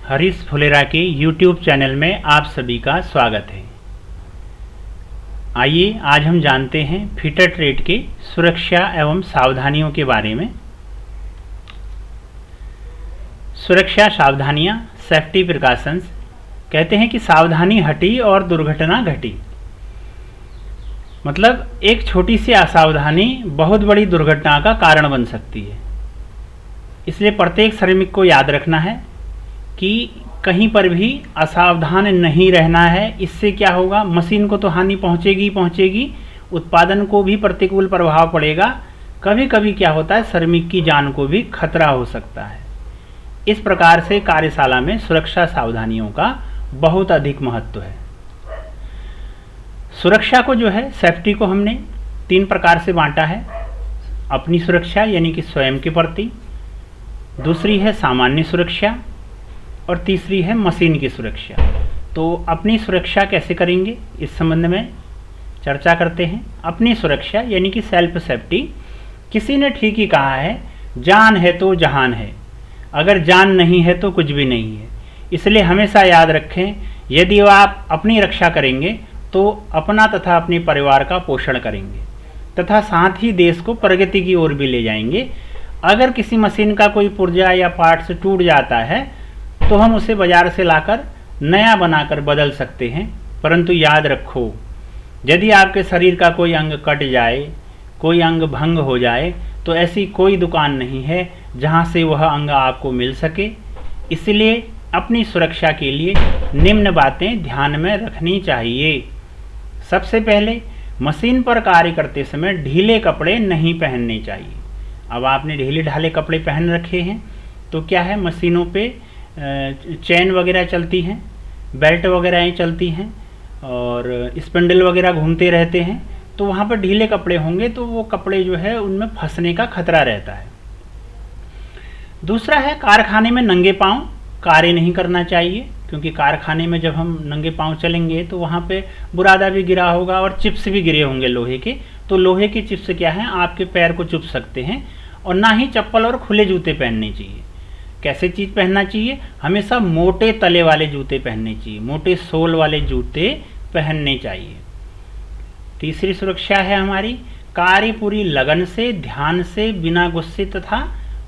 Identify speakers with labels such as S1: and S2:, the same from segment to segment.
S1: हरीश फुलेरा के YouTube channel में आप सभी का स्वागत है। आइए आज हम जानते हैं फीटर ट्रेड के सुरक्षा एवं सावधानियों के बारे में। सुरक्षा सावधानियां, सेफ्टी प्रिकॉशंस, कहते हैं कि सावधानी हटी और दुर्घटना घटी। मतलब एक छोटी सी असावधानी बहुत बड़ी दुर्घटना का कारण बन सकती है। इसलिए प्रत्येक श्रमिक को याद रखना है कि कहीं पर भी असावधान नहीं रहना है। इससे क्या होगा, मशीन को तो हानि पहुंचेगी पहुंचेगी, उत्पादन को भी प्रतिकूल प्रभाव पड़ेगा। कभी कभी क्या होता है, श्रमिक की जान को भी खतरा हो सकता है। इस प्रकार से कार्यशाला में सुरक्षा सावधानियों का बहुत अधिक महत्व है। सुरक्षा को जो है, सेफ्टी को हमने 3 प्रकार से बांटा है। अपनी सुरक्षा यानी कि स्वयं के प्रति, दूसरी है सामान्य सुरक्षा और तीसरी है मशीन की सुरक्षा। तो अपनी सुरक्षा कैसे करेंगे, इस संबंध में चर्चा करते हैं। अपनी सुरक्षा यानी कि सेल्फ सेफ्टी, किसी ने ठीक ही कहा है, जान है तो जहान है, अगर जान नहीं है तो कुछ भी नहीं है। इसलिए हमेशा याद रखें, यदि आप अपनी रक्षा करेंगे तो अपना तथा अपने परिवार का पोषण करेंगे तथा साथ ही देश को प्रगति की ओर भी ले जाएंगे। अगर किसी मशीन का कोई पुर्जा या पार्ट्स टूट जाता है तो हम उसे बाजार से लाकर नया बनाकर बदल सकते हैं, परंतु याद रखो, यदि आपके शरीर का कोई अंग कट जाए, कोई अंग भंग हो जाए, तो ऐसी कोई दुकान नहीं है जहां से वह अंग आपको मिल सके। इसलिए अपनी सुरक्षा के लिए निम्न बातें ध्यान में रखनी चाहिए। सबसे पहले, मशीन पर कार्य करते समय ढीले कपड़े नहीं पहनने चाहिए। अब आपने ढीले ढाले कपड़े पहन रखे हैं तो क्या है, मशीनों पे चैन वगैरह चलती हैं, बेल्ट वगैरह चलती हैं और स्पिंडल वगैरह घूमते रहते हैं, तो वहाँ पर ढीले कपड़े होंगे तो वो कपड़े जो है उनमें फंसने का खतरा रहता है। दूसरा है, कारखाने में नंगे पांव कार्य नहीं करना चाहिए, क्योंकि कारखाने में जब हम नंगे पांव चलेंगे तो वहाँ पे बुरादा भी गिरा होगा और चिप्स भी गिरे होंगे लोहे के। तो लोहे के चिप्स क्या हैं, आपके पैर को चुभ सकते हैं। और ना ही चप्पल और खुले जूते पहनने चाहिए। कैसे चीज़ पहनना चाहिए, हमेशा मोटे तले वाले जूते पहनने चाहिए, मोटे सोल वाले जूते पहनने चाहिए। तीसरी सुरक्षा है हमारी, कार्य पूरी लगन से, ध्यान से, बिना गुस्से तथा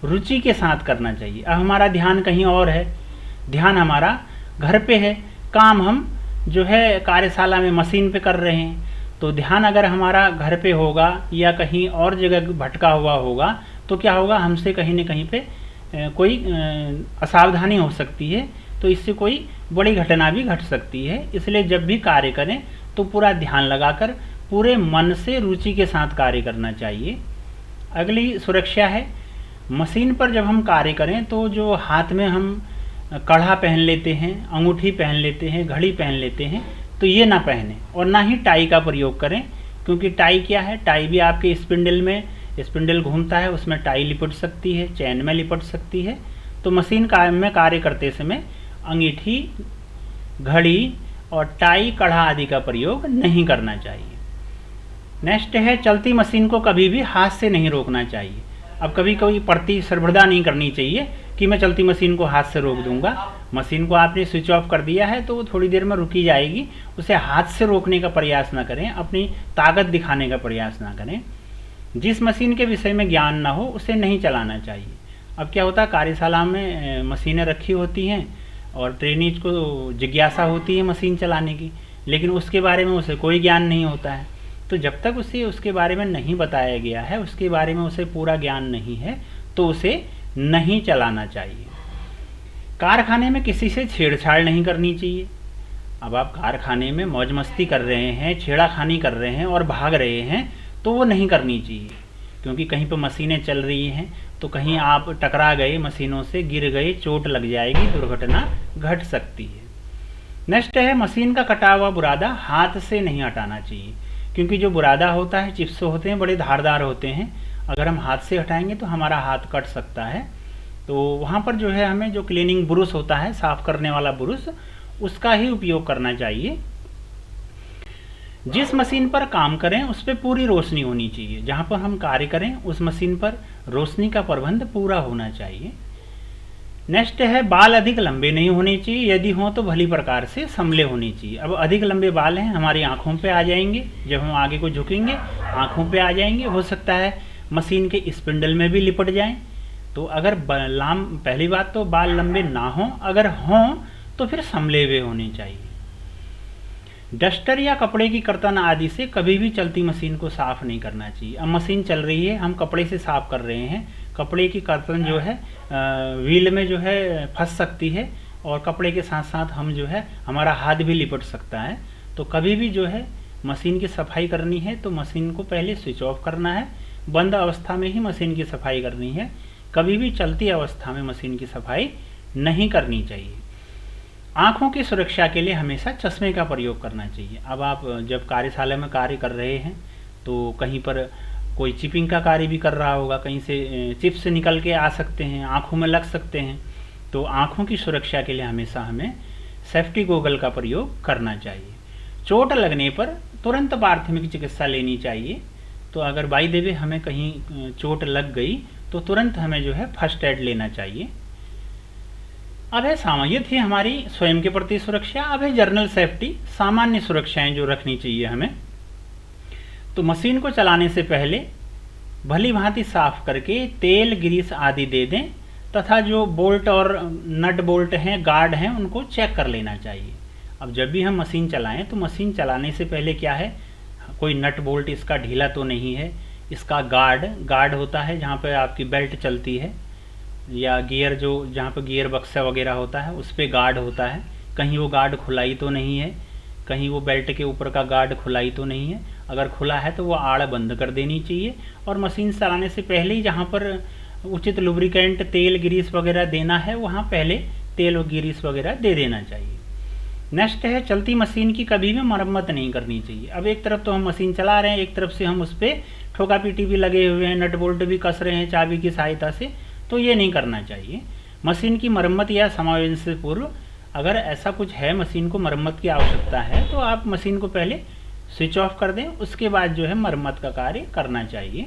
S1: रुचि के साथ करना चाहिए। अब हमारा ध्यान कहीं और है, ध्यान हमारा घर पे है, काम हम जो है कार्यशाला में मशीन पे कर रहे हैं, तो ध्यान अगर हमारा घर पे होगा या कहीं और जगह भटका हुआ होगा तो क्या होगा, हमसे कहीं न कहीं पे कोई असावधानी हो सकती है, तो इससे कोई बड़ी घटना भी घट सकती है। इसलिए जब भी कार्य करें तो पूरा ध्यान लगाकर पूरे मन से रुचि के साथ कार्य करना चाहिए। अगली सुरक्षा है, मशीन पर जब हम कार्य करें तो जो हाथ में हम कड़ा पहन लेते हैं, अंगूठी पहन लेते हैं, घड़ी पहन लेते हैं, तो ये ना पहने और ना ही टाई का प्रयोग करें, क्योंकि टाई क्या है, टाई भी आपके स्पिंडल में, स्पिंडल घूमता है उसमें टाई लिपट सकती है, चैन में लिपट सकती है। तो मशीन में कार्य करते समय अंगीठी, घड़ी और टाई, कड़ा आदि का प्रयोग नहीं करना चाहिए। नेक्स्ट है, चलती मशीन को कभी भी हाथ से नहीं रोकना चाहिए। अब कभी कभी प्रतिस्पर्धा नहीं करनी चाहिए कि मैं चलती मशीन को हाथ से रोक दूंगा। मशीन को आपने स्विच ऑफ कर दिया है तो वो थोड़ी देर में रुकी जाएगी, उसे हाथ से रोकने का प्रयास ना करें, अपनी ताकत दिखाने का प्रयास ना करें। जिस मशीन के विषय में ज्ञान ना हो उसे नहीं चलाना चाहिए। अब क्या होता है, कार्यशाला में मशीनें रखी होती हैं और ट्रेनीज को जिज्ञासा होती है मशीन चलाने की, लेकिन उसके बारे में उसे कोई ज्ञान नहीं होता है। तो जब तक उसे उसके बारे में नहीं बताया गया है, उसके बारे में उसे पूरा ज्ञान नहीं है, तो उसे नहीं चलाना चाहिए। कारखाने में किसी से छेड़छाड़ नहीं करनी चाहिए। अब आप कारखाने में मौज मस्ती कर रहे हैं, छेड़ाखानी कर रहे हैं और भाग रहे हैं, तो वो नहीं करनी चाहिए, क्योंकि कहीं पर मशीनें चल रही हैं तो कहीं आप टकरा गए, मशीनों से गिर गए, चोट लग जाएगी, दुर्घटना घट सकती है। नेक्स्ट है, मशीन का कटा हुआ बुरादा हाथ से नहीं हटाना चाहिए, क्योंकि जो बुरादा होता है, चिप्स होते हैं, बड़े धारदार होते हैं, अगर हम हाथ से हटाएंगे तो हमारा हाथ कट सकता है। तो वहाँ पर जो है हमें जो क्लीनिंग ब्रुश होता है, साफ करने वाला ब्रुश, उसका ही उपयोग करना चाहिए। जिस मशीन पर काम करें उस पर पूरी रोशनी होनी चाहिए, जहाँ पर हम कार्य करें उस मशीन पर रोशनी का प्रबंध पूरा होना चाहिए। नेक्स्ट है बाल अधिक लंबे नहीं होने चाहिए, यदि हों तो भली प्रकार से संभले होने चाहिए। अब अधिक लंबे बाल हैं हमारी आँखों पे आ जाएंगे, जब हम आगे को झुकेंगे आँखों पे आ जाएंगे, हो सकता है मशीन के स्पिंडल में भी लिपट जाएं। तो अगर पहली बात तो बाल लंबे ना हों, अगर हों तो फिर संभले हुए होने चाहिए। डस्टर या कपड़े की कर्तन आदि से कभी भी चलती मशीन को साफ़ नहीं करना चाहिए। अब मशीन चल रही है, हम कपड़े से साफ़ कर रहे हैं, कपड़े की कर्तन जो है व्हील में जो है फंस सकती है और कपड़े के साथ साथ हम जो है हमारा हाथ भी लिपट सकता है। तो कभी भी जो है मशीन की सफाई करनी है तो मशीन को पहले स्विच ऑफ करना है, बंद अवस्था में ही मशीन की सफाई करनी है, कभी भी चलती अवस्था में मशीन की सफाई नहीं करनी चाहिए। आँखों की सुरक्षा के लिए हमेशा चश्मे का प्रयोग करना चाहिए। अब आप जब कार्यशाला में कार्य कर रहे हैं तो कहीं पर कोई चिपिंग का कार्य भी कर रहा होगा, कहीं से चिप्स निकल के आ सकते हैं, आँखों में लग सकते हैं। तो आँखों की सुरक्षा के लिए हमेशा हमें सेफ्टी गॉगल का प्रयोग करना चाहिए। चोट लगने पर तुरंत प्राथमिक चिकित्सा लेनी चाहिए। तो अगर बाई द वे हमें कहीं चोट लग गई तो तुरंत हमें जो है फर्स्ट एड लेना चाहिए। अब है ये थी हमारी स्वयं के प्रति सुरक्षा। अब है जनरल सेफ्टी, सामान्य सुरक्षाएं जो रखनी चाहिए हमें। तो मशीन को चलाने से पहले भली भांति साफ करके तेल ग्रीस आदि दे दें तथा जो बोल्ट और नट बोल्ट हैं, गार्ड हैं, उनको चेक कर लेना चाहिए। अब जब भी हम मशीन चलाएं तो मशीन चलाने से पहले क्या है, कोई नट बोल्ट इसका ढीला तो नहीं है, इसका गार्ड होता है जहाँ पे आपकी बेल्ट चलती है, या गियर जो जहाँ पे गियर बक्सा वगैरह होता है उस पर गार्ड होता है, कहीं वो गार्ड खुलाई तो नहीं है, कहीं वो बेल्ट के ऊपर का गार्ड खुलाई तो नहीं है। अगर खुला है तो वो आड़ बंद कर देनी चाहिए। और मशीन चलाने से पहले ही जहाँ पर उचित लुब्रिकेंट तेल ग्रीस वगैरह देना है वहाँ पहले तेल और ग्रीस वगैरह दे देना चाहिए। नेक्स्ट है चलती मशीन की कभी भी मरम्मत नहीं करनी चाहिए। अब एक तरफ तो हम मशीन चला रहे हैं, एक तरफ से हम उस पर ठोका पीटी भी लगे हुए हैं, नट बोल्ट भी कस रहे हैं चाबी की सहायता से, तो ये नहीं करना चाहिए। मशीन की मरम्मत या समायोजन से पूर्व अगर ऐसा कुछ है, मशीन को मरम्मत की आवश्यकता है, तो आप मशीन को पहले स्विच ऑफ कर दें, उसके बाद जो है मरम्मत का कार्य करना चाहिए।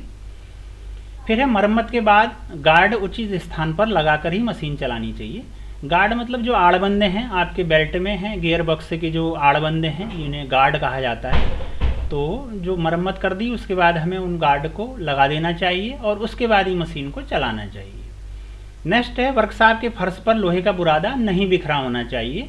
S1: फिर है मरम्मत के बाद गार्ड उचित स्थान पर लगाकर ही मशीन चलानी चाहिए। गार्ड मतलब जो आड़बंदे हैं आपके बेल्ट में हैं, गियर बक्स के जो आड़बंदे हैं इन्हें गार्ड कहा जाता है। तो जो मरम्मत कर दी उसके बाद हमें उन गार्ड को लगा देना चाहिए और उसके बाद ही मशीन को चलाना चाहिए। नेक्स्ट है वर्कशॉप के फर्श पर लोहे का बुरादा नहीं बिखरा होना चाहिए।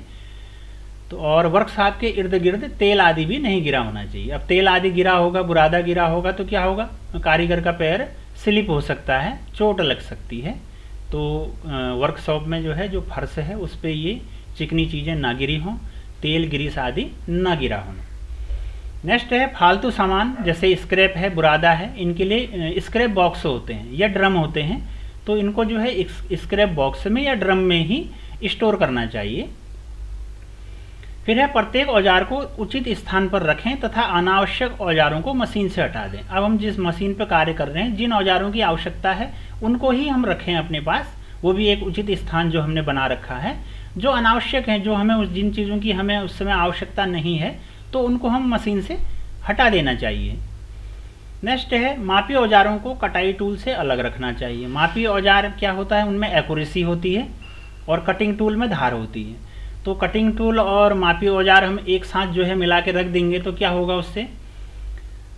S1: तो और वर्कशॉप के इर्द गिर्द तेल आदि भी नहीं गिरा होना चाहिए। अब तेल आदि गिरा होगा, बुरादा गिरा होगा तो क्या होगा, कारीगर का पैर स्लिप हो सकता है, चोट लग सकती है। तो वर्कशॉप में जो है जो फर्श है उस पर ये चिकनी चीज़ें ना गिरी हों, तेल ग्रीस आदि ना गिरा होना। नेक्स्ट है फालतू सामान जैसे स्क्रैप है, बुरादा है, इनके लिए स्क्रैप बॉक्स होते हैं या ड्रम होते हैं, तो इनको जो है स्क्रैप बॉक्स में या ड्रम में ही स्टोर करना चाहिए। फिर है प्रत्येक औजार को उचित स्थान पर रखें तथा अनावश्यक औजारों को मशीन से हटा दें। अब हम जिस मशीन पर कार्य कर रहे हैं, जिन औजारों की आवश्यकता है उनको ही हम रखें अपने पास, वो भी एक उचित स्थान जो हमने बना रखा है। जो अनावश्यक हैं, जो हमें जिन चीज़ों की हमें उस समय आवश्यकता नहीं है, तो उनको हम मशीन से हटा देना चाहिए। नेक्स्ट है मापी औजारों को कटाई टूल से अलग रखना चाहिए। मापी औजार क्या होता है, उनमें एक्यूरेसी होती है और कटिंग टूल में धार होती है। तो कटिंग टूल और मापी औजार हम एक साथ जो है मिला के रख देंगे तो क्या होगा, उससे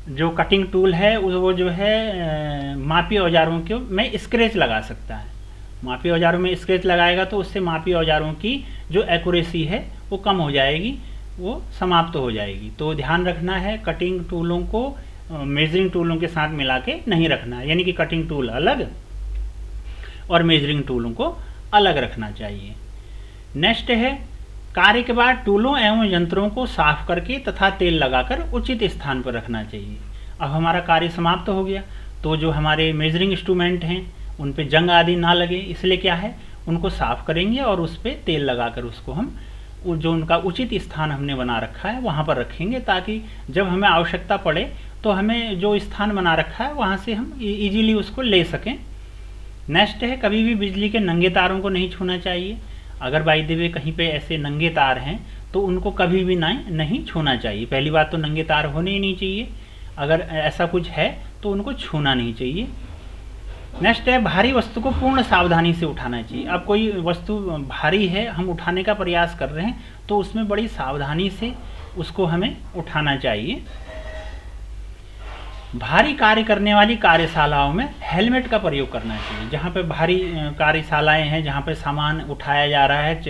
S1: जो कटिंग टूल है वो जो है मापी औजारों के में स्क्रैच लगा सकता है। मापी औजारों में स्क्रैच लगाएगा तो उससे मापी औजारों की जो एक्यूरेसी है वो कम हो जाएगी, वो समाप्त हो जाएगी। तो ध्यान रखना है कटिंग टूलों को मेजरिंग टूलों के साथ मिला के नहीं रखना है, यानी कि कटिंग टूल अलग और मेजरिंग टूलों को अलग रखना चाहिए। नेक्स्ट है कार्य के बाद टूलों एवं यंत्रों को साफ करके तथा तेल लगाकर उचित स्थान पर रखना चाहिए। अब हमारा कार्य समाप्त हो गया तो जो हमारे मेजरिंग इंस्ट्रूमेंट हैं उन पे जंग आदि ना लगे, इसलिए क्या है उनको साफ करेंगे और उस पर तेल लगाकर उसको हम जो उनका उचित स्थान हमने बना रखा है वहाँ पर रखेंगे, ताकि जब हमें आवश्यकता पड़े तो हमें जो स्थान बना रखा है वहाँ से हम इजीली उसको ले सकें। नेक्स्ट है कभी भी बिजली के नंगे तारों को नहीं छूना चाहिए। अगर बाय द वे कहीं पे ऐसे नंगे तार हैं तो उनको कभी भी नहीं छूना चाहिए। पहली बात तो नंगे तार होने ही नहीं चाहिए, अगर ऐसा कुछ है तो उनको छूना नहीं चाहिए। नेक्स्ट है भारी वस्तु को पूर्ण सावधानी से उठाना चाहिए। अब कोई वस्तु भारी है, हम उठाने का प्रयास कर रहे हैं तो उसमें बड़ी सावधानी से उसको हमें उठाना चाहिए। भारी कार्य करने वाली कार्यशालाओं में हेलमेट का प्रयोग करना चाहिए। जहाँ पे भारी कार्यशालाएं हैं, जहाँ पे सामान उठाया जा रहा है,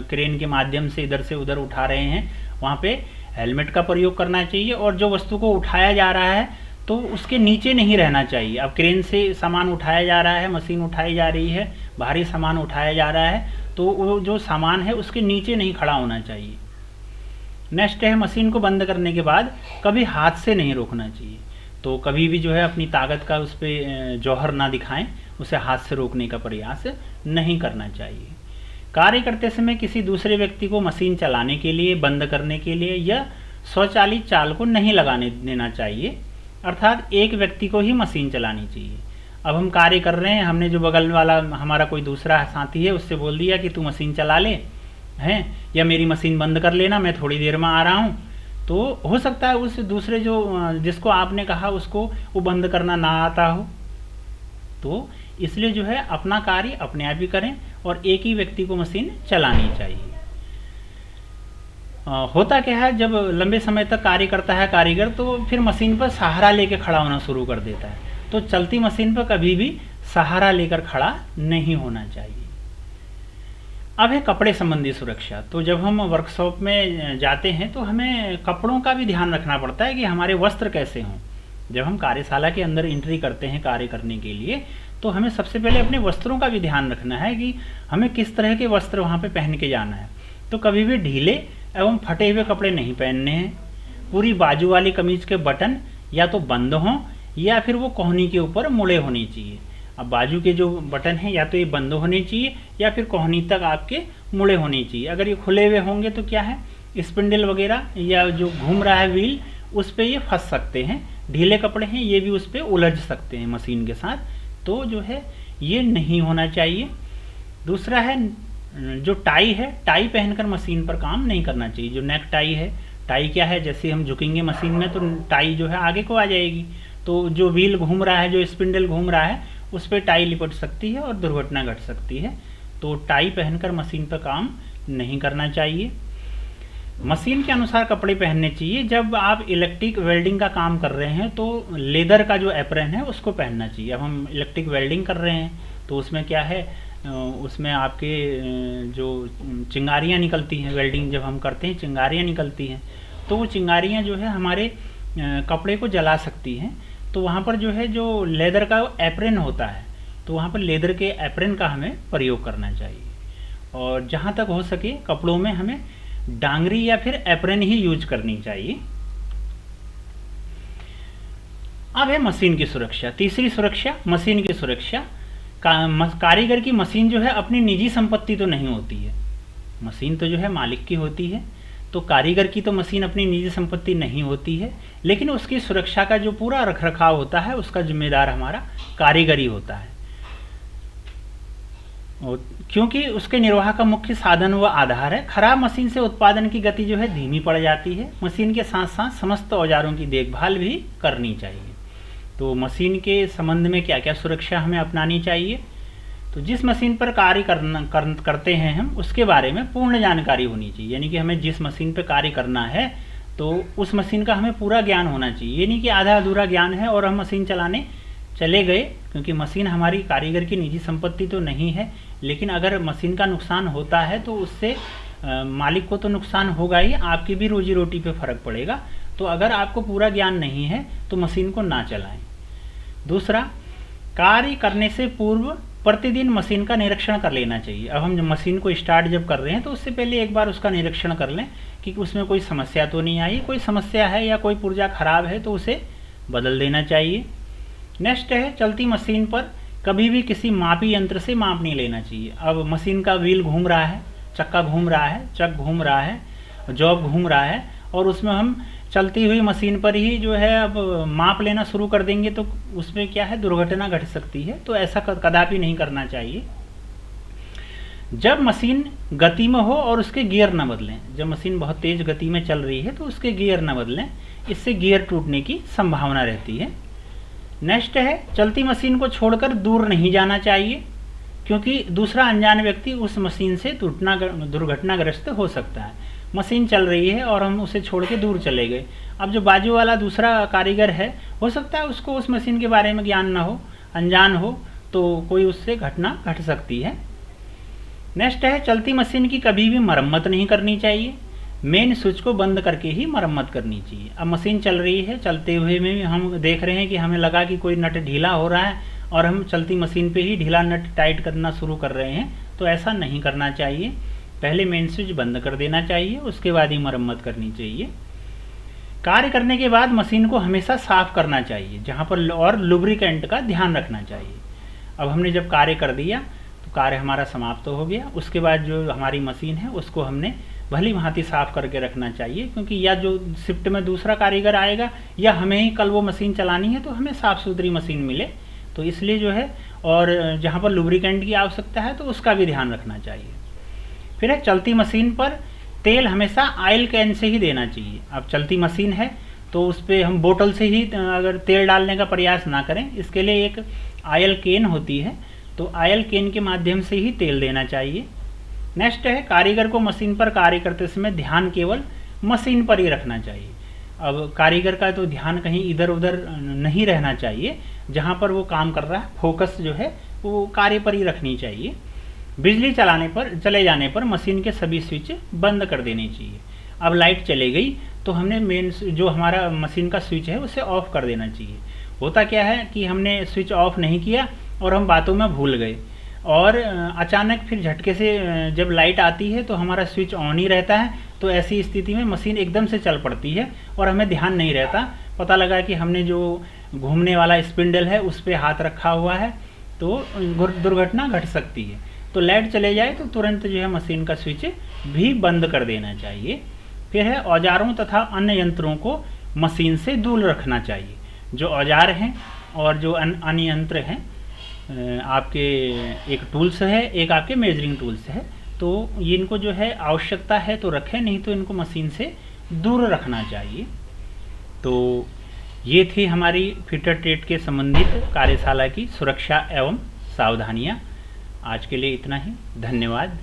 S1: क्रेन के माध्यम से इधर से उधर उठा रहे हैं, वहाँ पे हेलमेट का प्रयोग करना चाहिए। और जो वस्तु को उठाया जा रहा है तो उसके नीचे नहीं रहना चाहिए। अब क्रेन से सामान उठाया जा रहा है, मशीन उठाई जा रही है, भारी सामान उठाया जा रहा है, तो वो जो सामान है उसके नीचे नहीं खड़ा होना चाहिए। नेक्स्ट है मशीन को बंद करने के बाद कभी हाथ से नहीं रोकना चाहिए। तो कभी भी जो है अपनी ताकत का उस पर जौहर ना दिखाएं, उसे हाथ से रोकने का प्रयास नहीं करना चाहिए। कार्य करते समय किसी दूसरे व्यक्ति को मशीन चलाने के लिए, बंद करने के लिए या स्वचालित चाल को नहीं लगाने देना चाहिए, अर्थात एक व्यक्ति को ही मशीन चलानी चाहिए। अब हम कार्य कर रहे हैं, हमने जो बगल वाला हमारा कोई दूसरा साथी है उससे बोल दिया कि तू मशीन चला ले हैं, या मेरी मशीन बंद कर लेना, मैं थोड़ी देर में आ रहा हूँ, तो हो सकता है उस दूसरे जो जिसको आपने कहा उसको वो बंद करना ना आता हो। तो इसलिए जो है अपना कार्य अपने आप ही करें और एक ही व्यक्ति को मशीन चलानी चाहिए। होता क्या है, जब लंबे समय तक कार्य करता है कारीगर तो फिर मशीन पर सहारा लेकर खड़ा होना शुरू कर देता है। तो चलती मशीन पर कभी भी सहारा लेकर खड़ा नहीं होना चाहिए। अब है कपड़े संबंधी सुरक्षा। तो जब हम वर्कशॉप में जाते हैं तो हमें कपड़ों का भी ध्यान रखना पड़ता है कि हमारे वस्त्र कैसे हों। जब हम कार्यशाला के अंदर एंट्री करते हैं कार्य करने के लिए तो हमें सबसे पहले अपने वस्त्रों का भी ध्यान रखना है कि हमें किस तरह के वस्त्र वहाँ पे पहन के जाना है। तो कभी भी ढीले एवं फटे हुए कपड़े नहीं पहनने हैं। पूरी बाजू वाली कमीज के बटन या तो बंद हों या फिर वो कोहनी के ऊपर मुड़े होने चाहिए। अब बाजू के जो बटन हैं या तो ये बंद होने चाहिए या फिर कोहनी तक आपके मुड़े होने चाहिए। अगर ये खुले हुए होंगे तो क्या है, स्पिंडल वगैरह या जो घूम रहा है व्हील उस पर ये फंस सकते हैं। ढीले कपड़े हैं ये भी उस पर उलझ सकते हैं मशीन के साथ, तो जो है ये नहीं होना चाहिए। दूसरा है जो टाई है, टाई पहनकर मशीन पर काम नहीं करना चाहिए। जो नेक टाई है, टाई क्या है, जैसे हम झुकेंगे मशीन में तो टाई जो है आगे को आ जाएगी, तो जो व्हील घूम रहा है, जो स्पिंडल घूम रहा है उस पर टाई लिपट सकती है और दुर्घटना घट सकती है। तो टाई पहनकर मशीन पर काम नहीं करना चाहिए। मशीन के अनुसार कपड़े पहनने चाहिए। जब आप इलेक्ट्रिक वेल्डिंग का काम कर रहे हैं तो लेदर का जो एप्रन है उसको पहनना चाहिए। अब हम इलेक्ट्रिक वेल्डिंग कर रहे हैं तो उसमें क्या है, उसमें आपके जो चिंगारियाँ निकलती हैं, वेल्डिंग जब हम करते हैं चिंगारियाँ निकलती हैं, तो वो चिंगारियाँ जो है हमारे कपड़े को जला सकती हैं। तो वहाँ पर जो है जो लेदर का एप्रन होता है तो वहाँ पर लेदर के एप्रन का हमें प्रयोग करना चाहिए। और जहाँ तक हो सके कपड़ों में हमें डांगरी या फिर एप्रन ही यूज करनी चाहिए। अब है मशीन की सुरक्षा। तीसरी सुरक्षा मशीन की सुरक्षा। कारीगर की मशीन जो है अपनी निजी संपत्ति तो नहीं होती है, मशीन तो जो है मालिक की होती है। तो कारीगर की तो मशीन अपनी निजी संपत्ति नहीं होती है, लेकिन उसकी सुरक्षा का जो पूरा रखरखाव होता है उसका जिम्मेदार हमारा कारीगर ही होता है। क्योंकि उसके निर्वाह का मुख्य साधन व आधार है। खराब मशीन से उत्पादन की गति जो है धीमी पड़ जाती है। मशीन के साथ साथ समस्त औजारों की देखभाल भी करनी चाहिए। तो मशीन के संबंध में क्या क्या सुरक्षा हमें अपनानी चाहिए, तो जिस मशीन पर कार्य करते हैं हम उसके बारे में पूर्ण जानकारी होनी चाहिए। यानी कि हमें जिस मशीन पर कार्य करना है तो उस मशीन का हमें पूरा ज्ञान होना चाहिए। ये नहीं कि आधा अधूरा ज्ञान है और हम मशीन चलाने चले गए, क्योंकि मशीन हमारी कारीगर की निजी संपत्ति तो नहीं है, लेकिन अगर मशीन का नुकसान होता है तो उससे मालिक को तो नुकसान होगा ही, आपकी भी रोजी रोटी पे फर्क पड़ेगा। तो अगर आपको पूरा ज्ञान नहीं है तो मशीन को ना चलाएं। दूसरा, कार्य करने से पूर्व प्रतिदिन मशीन का निरीक्षण कर लेना चाहिए। अब हम मशीन को स्टार्ट जब कर रहे हैं तो उससे पहले एक बार उसका निरीक्षण कर लें कि उसमें कोई समस्या तो नहीं आई। कोई समस्या है या कोई पुर्जा खराब है तो उसे बदल देना चाहिए। नेक्स्ट है, चलती मशीन पर कभी भी किसी मापी यंत्र से माप नहीं लेना चाहिए। अब मशीन का व्हील घूम रहा है, चक्का घूम रहा है, चक घूम रहा है, जॉब घूम रहा है और उसमें हम चलती हुई मशीन पर ही जो है अब माप लेना शुरू कर देंगे तो उसमें क्या है, दुर्घटना घट सकती है। तो ऐसा कदापि नहीं करना चाहिए। जब मशीन गति में हो और उसके गियर न बदलें। जब मशीन बहुत तेज गति में चल रही है तो उसके गियर न बदलें, इससे गियर टूटने की संभावना रहती है। नेक्स्ट है चलती मशीन को छोड़कर दूर नहीं जाना चाहिए, क्योंकि दूसरा अनजान व्यक्ति उस मशीन से दुर्घटनाग्रस्त हो सकता है। मशीन चल रही है और हम उसे छोड़ के दूर चले गए, अब जो बाजू वाला दूसरा कारीगर है हो सकता है उसको उस मशीन के बारे में ज्ञान ना हो, अनजान हो, तो कोई उससे घटना घट सकती है। नेक्स्ट है चलती मशीन की कभी भी मरम्मत नहीं करनी चाहिए, मेन स्विच को बंद करके ही मरम्मत करनी चाहिए। अब मशीन चल रही है, चलते हुए में हम देख रहे हैं कि हमें लगा कि कोई नट ढीला हो रहा है और हम चलती मशीन पे ही ढीला नट टाइट करना शुरू कर रहे हैं, तो ऐसा नहीं करना चाहिए। पहले मेन स्विच बंद कर देना चाहिए, उसके बाद ही मरम्मत करनी चाहिए। कार्य करने के बाद मशीन को हमेशा साफ करना चाहिए, जहाँ पर और लुब्रिकेंट का ध्यान रखना चाहिए। अब हमने जब कार्य कर दिया तो कार्य हमारा समाप्त हो गया, उसके बाद जो हमारी मशीन है उसको हमने भली भांति साफ करके रखना चाहिए, क्योंकि या जो शिफ्ट में दूसरा कारीगर आएगा या हमें ही कल वो मशीन चलानी है तो हमें साफ़ सुथरी मशीन मिले, तो इसलिए जो है और जहाँ पर लुब्रिकेंट की आवश्यकता है तो उसका भी ध्यान रखना चाहिए। फिर है चलती मशीन पर तेल हमेशा ऑयल कैन से ही देना चाहिए। अब चलती मशीन है तो उस पर हम बोतल से ही अगर तेल डालने का प्रयास ना करें, इसके लिए एक ऑयल कैन होती है, तो ऑयल कैन के माध्यम से ही तेल देना चाहिए। नेक्स्ट है कारीगर को मशीन पर कार्य करते समय ध्यान केवल मशीन पर ही रखना चाहिए। अब कारीगर का तो ध्यान कहीं इधर उधर नहीं रहना चाहिए, जहाँ पर वो काम कर रहा है फोकस जो है वो कार्य पर ही रखनी चाहिए। बिजली चले जाने पर मशीन के सभी स्विच बंद कर देने चाहिए। अब लाइट चले गई तो हमने मेन जो हमारा मशीन का स्विच है उसे ऑफ कर देना चाहिए। होता क्या है कि हमने स्विच ऑफ नहीं किया और हम बातों में भूल गए और अचानक फिर झटके से जब लाइट आती है तो हमारा स्विच ऑन ही रहता है, तो ऐसी स्थिति में मशीन एकदम से चल पड़ती है और हमें ध्यान नहीं रहता। पता लगा कि हमने जो घूमने वाला स्पिंडल है उस पर हाथ रखा हुआ है, तो दुर्घटना घट सकती है। तो लाइट चले जाए तो तुरंत जो है मशीन का स्विच भी बंद कर देना चाहिए। फिर है औजारों तथा अन्य यंत्रों को मशीन से दूर रखना चाहिए। जो औजार हैं और जो अन्य यंत्र हैं, आपके एक टूल्स है, एक आपके मेजरिंग टूल्स है, तो इनको जो है आवश्यकता है तो रखें, नहीं तो इनको मशीन से दूर रखना चाहिए। तो ये थी हमारी फिटर ट्रेड के संबंधित कार्यशाला की सुरक्षा एवं सावधानियाँ। आज के लिए इतना ही, धन्यवाद।